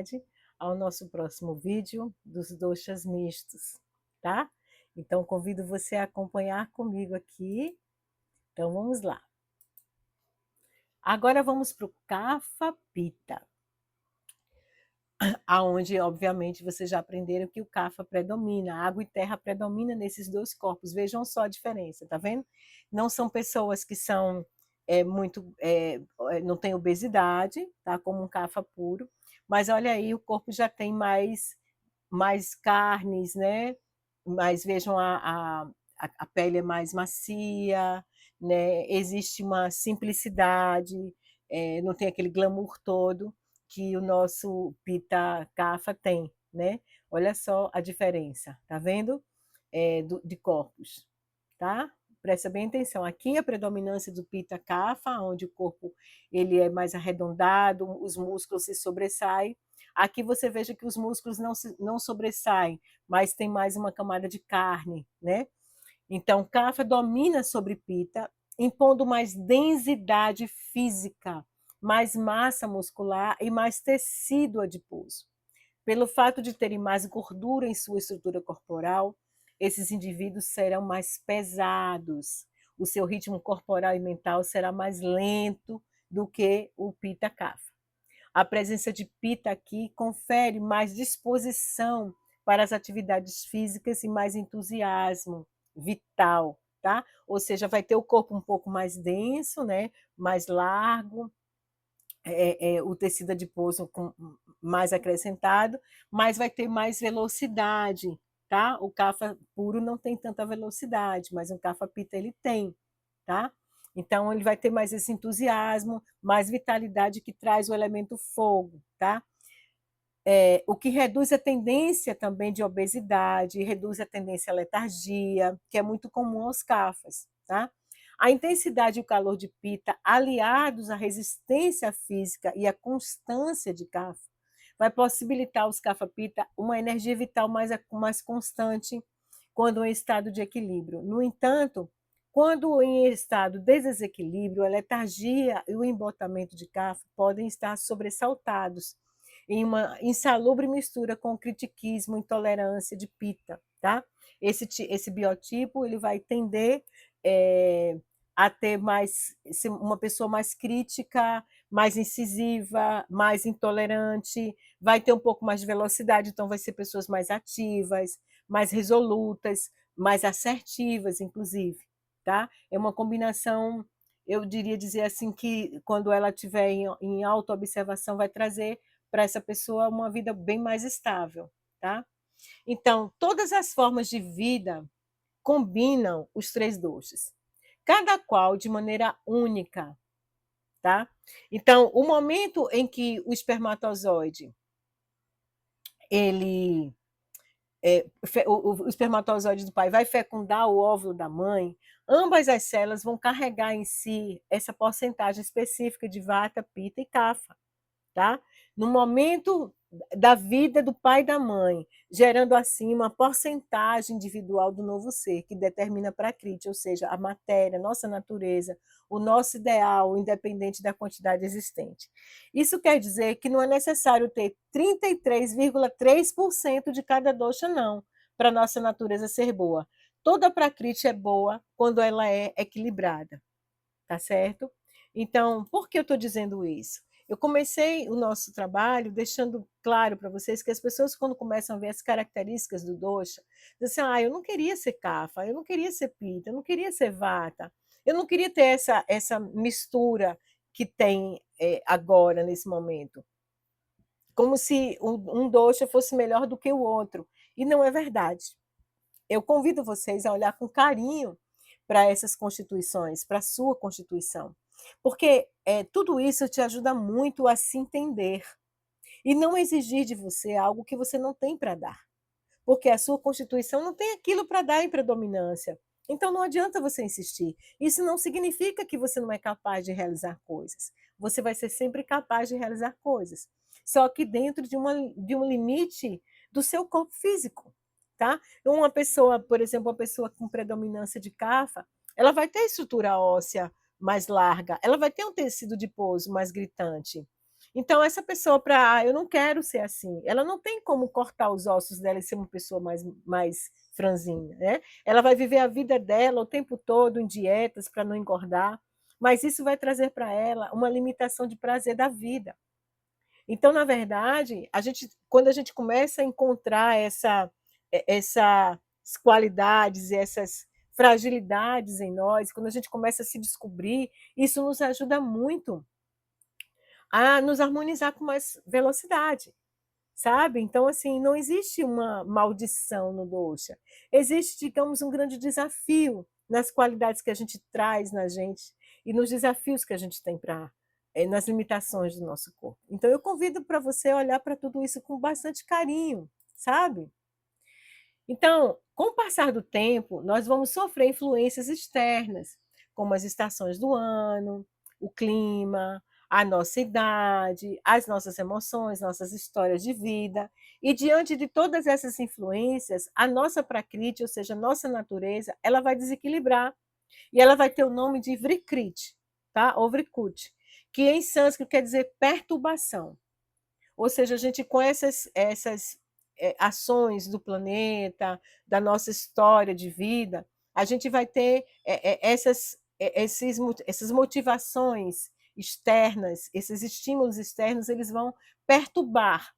continuidade ao nosso próximo vídeo dos doshas mistos, tá? Então, convido você a acompanhar comigo aqui. Então, vamos lá. Agora vamos para o Kapha Pitta, aonde, obviamente, vocês já aprenderam que o Kapha predomina, a água e terra predomina nesses dois corpos. Vejam só a diferença, tá vendo? Não são pessoas que são não têm obesidade, tá? Como um Kapha puro, mas olha aí, o corpo já tem mais carnes, né? Mas vejam, a pele é mais macia, né? Existe uma simplicidade, não tem aquele glamour todo que o nosso Pitta Kapha tem, né? Olha só a diferença, tá vendo? De corpos, tá? Presta bem atenção. Aqui a predominância do Pitta Kapha, onde o corpo ele é mais arredondado, os músculos se sobressaem. Aqui você veja que os músculos não sobressaem, mas tem mais uma camada de carne, né? Então, Kapha domina sobre Pitta, impondo mais densidade física, mais massa muscular e mais tecido adiposo. Pelo fato de terem mais gordura em sua estrutura corporal, esses indivíduos serão mais pesados. O seu ritmo corporal e mental será mais lento do que o Pitta Kapha. A presença de Pitta aqui confere mais disposição para as atividades físicas e mais entusiasmo vital, tá? Ou seja, vai ter o corpo um pouco mais denso, né? Mais largo, o tecido adiposo mais acrescentado, mas vai ter mais velocidade, tá? O Kapha puro não tem tanta velocidade, mas o Kapha Pitta ele tem, tá? Então ele vai ter mais esse entusiasmo, mais vitalidade que traz o elemento fogo, tá? O que reduz a tendência também de obesidade, reduz a tendência à letargia, que é muito comum aos Kaphas, tá? A intensidade e o calor de Pitta, aliados à resistência física e à constância de Kapha, vai possibilitar aos Kapha Pitta uma energia vital mais constante quando em estado de equilíbrio. No entanto, quando em estado de desequilíbrio, a letargia e o embotamento de Kapha podem estar sobressaltados em uma insalubre mistura com critiquismo, intolerância de Pitta, tá? Esse biotipo ele vai tender a ter mais uma pessoa mais crítica, mais incisiva, mais intolerante, vai ter um pouco mais de velocidade, então vai ser pessoas mais ativas, mais resolutas, mais assertivas, inclusive, tá? É uma combinação, eu diria dizer assim que quando ela estiver em autoobservação vai trazer para essa pessoa uma vida bem mais estável, tá? Então, todas as formas de vida combinam os três doshas, cada qual de maneira única, tá? Então, o momento em que o espermatozoide ele o espermatozoide do pai vai fecundar o óvulo da mãe, ambas as células vão carregar em si essa porcentagem específica de Vata, Pitta e Kapha, tá? No momento da vida do pai e da mãe, gerando assim uma porcentagem individual do novo ser, que determina para a Kriti, ou seja, a matéria, nossa natureza, o nosso ideal, independente da quantidade existente. Isso quer dizer que não é necessário ter 33,3% de cada dosha, não, para a nossa natureza ser boa. Toda prakriti é boa quando ela é equilibrada, tá certo? Então, por que eu estou dizendo isso? Eu comecei o nosso trabalho deixando claro para vocês que as pessoas, quando começam a ver as características do dosha, dizem assim, eu não queria ser kapha, eu não queria ser pitta, eu não queria ser vata, eu não queria ter essa mistura que tem agora, nesse momento. Como se um dosha fosse melhor do que o outro. E não é verdade. Eu convido vocês a olhar com carinho para essas constituições, para a sua constituição. Porque tudo isso te ajuda muito a se entender e não exigir de você algo que você não tem para dar. Porque a sua constituição não tem aquilo para dar em predominância. Então não adianta você insistir. Isso não significa que você não é capaz de realizar coisas. Você vai ser sempre capaz de realizar coisas. Só que dentro de um limite do seu corpo físico. Tá? Uma pessoa, por exemplo, uma pessoa com predominância de Kapha, ela vai ter estrutura óssea mais larga, ela vai ter um tecido adiposo mais gritante. Então essa pessoa eu não quero ser assim, ela não tem como cortar os ossos dela e ser uma pessoa mais franzina, né. Ela vai viver a vida dela o tempo todo em dietas para não engordar, mas isso vai trazer para ela uma limitação de prazer da vida. Então, na verdade, quando a gente começa a encontrar essas qualidades e essas fragilidades em nós, quando a gente começa a se descobrir, isso nos ajuda muito a nos harmonizar com mais velocidade, sabe. Então, assim, não existe uma maldição no dosha, existe, digamos, um grande desafio nas qualidades que a gente traz na gente e nos desafios que a gente tem nas limitações do nosso corpo. Então eu convido para você olhar para tudo isso com bastante carinho, sabe. Então, com o passar do tempo, nós vamos sofrer influências externas, como as estações do ano, o clima, a nossa idade, as nossas emoções, nossas histórias de vida. E diante de todas essas influências, a nossa prakriti, ou seja, a nossa natureza, ela vai desequilibrar. E ela vai ter o nome de Vrikriti, tá? Ou Vrikuti, que em sânscrito quer dizer perturbação. Ou seja, a gente com essas ações do planeta, da nossa história de vida, a gente vai ter essas motivações externas, esses estímulos externos, eles vão perturbar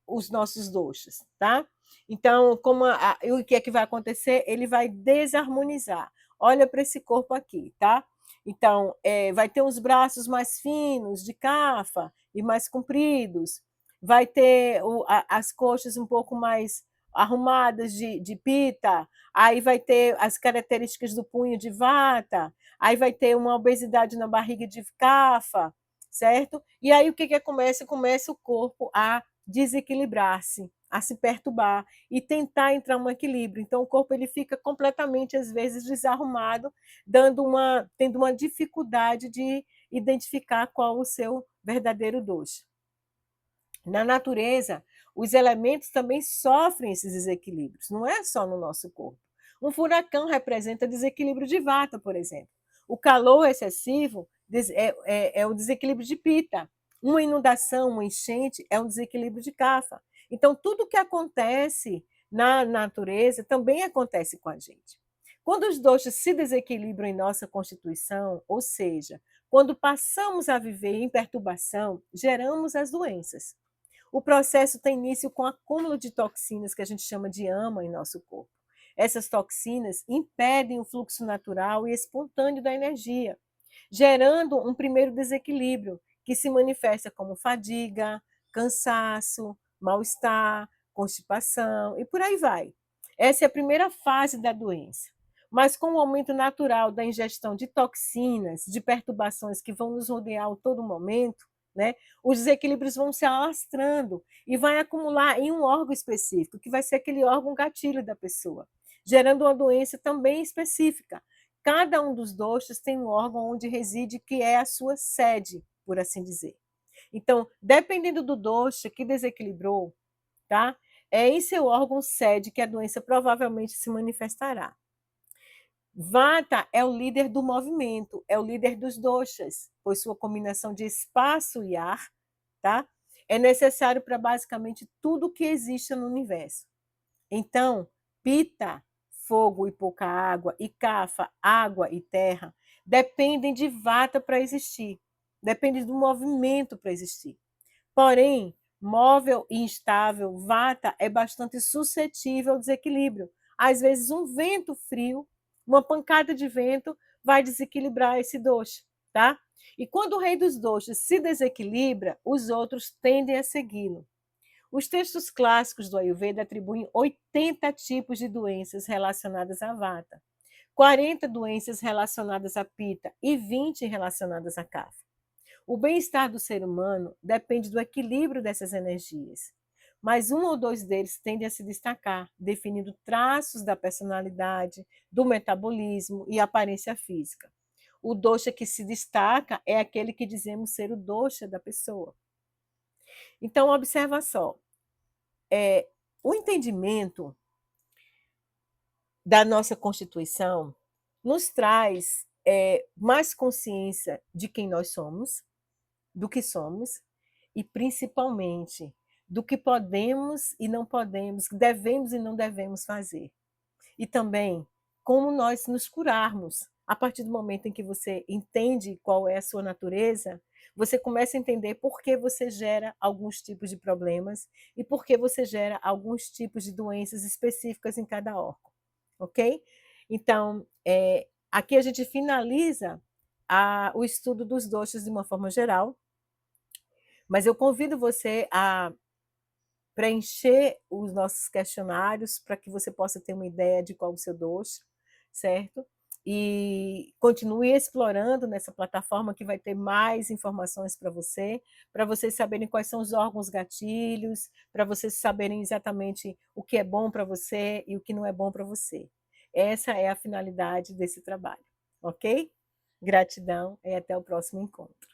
os nossos doshas, tá? Então, o que é que vai acontecer? Ele vai desarmonizar. Olha para esse corpo aqui, tá? Então, vai ter os braços mais finos de Kapha e mais compridos, vai ter as coxas um pouco mais arrumadas de Pitta, aí vai ter as características do punho de Vata, aí vai ter uma obesidade na barriga de Kapha, certo? E aí o que que começa? Começa o corpo a desequilibrar-se, a se perturbar e tentar entrar em um equilíbrio. Então o corpo ele fica completamente às vezes desarrumado, tendo uma dificuldade de identificar qual o seu verdadeiro dosha. Na natureza, os elementos também sofrem esses desequilíbrios, não é só no nosso corpo. Um furacão representa desequilíbrio de vata, por exemplo. O calor excessivo é o desequilíbrio de pita. Uma inundação, uma enchente é um desequilíbrio de kapha. Então, tudo que acontece na natureza também acontece com a gente. Quando os doshas se desequilibram em nossa constituição, ou seja, quando passamos a viver em perturbação, geramos as doenças. O processo tem início com o acúmulo de toxinas que a gente chama de ama em nosso corpo. Essas toxinas impedem o fluxo natural e espontâneo da energia, gerando um primeiro desequilíbrio, que se manifesta como fadiga, cansaço, mal-estar, constipação e por aí vai. Essa é a primeira fase da doença. Mas com o aumento natural da ingestão de toxinas, de perturbações que vão nos rodear a todo momento, né, os desequilíbrios vão se alastrando e vai acumular em um órgão específico, que vai ser aquele órgão gatilho da pessoa, gerando uma doença também específica. Cada um dos doshas tem um órgão onde reside, que é a sua sede, por assim dizer. Então, dependendo do dosha que desequilibrou, tá? É em seu órgão sede que a doença provavelmente se manifestará. Vata é o líder do movimento, é o líder dos doshas, pois sua combinação de espaço e ar, tá? É necessário para basicamente tudo que existe no universo. Então, Pita, fogo e pouca água, e Kapha, água e terra, dependem de Vata para existir, dependem do movimento para existir. Porém, móvel e instável, Vata é bastante suscetível ao desequilíbrio. Às vezes, um vento frio, uma pancada de vento, vai desequilibrar esse dosha, tá? E quando o rei dos doshas se desequilibra, os outros tendem a segui-lo. Os textos clássicos do Ayurveda atribuem 80 tipos de doenças relacionadas a Vata, 40 doenças relacionadas a Pitta e 20 relacionadas a Kapha. O bem-estar do ser humano depende do equilíbrio dessas energias, mas um ou dois deles tendem a se destacar, definindo traços da personalidade, do metabolismo e aparência física. O dosha que se destaca é aquele que dizemos ser o dosha da pessoa. Então, observa só, o entendimento da nossa Constituição nos traz mais consciência de quem nós somos, do que somos, e principalmente do que podemos e não podemos, devemos e não devemos fazer. E também como nós nos curarmos. A partir do momento em que você entende qual é a sua natureza, você começa a entender por que você gera alguns tipos de problemas e por que você gera alguns tipos de doenças específicas em cada órgão, ok? Então, aqui a gente finaliza o estudo dos doxas de uma forma geral, mas eu convido você a preencher os nossos questionários para que você possa ter uma ideia de qual o seu doce, certo? E continue explorando nessa plataforma que vai ter mais informações para vocês saberem quais são os órgãos gatilhos, para vocês saberem exatamente o que é bom para você e o que não é bom para você. Essa é a finalidade desse trabalho, ok? Gratidão e até o próximo encontro.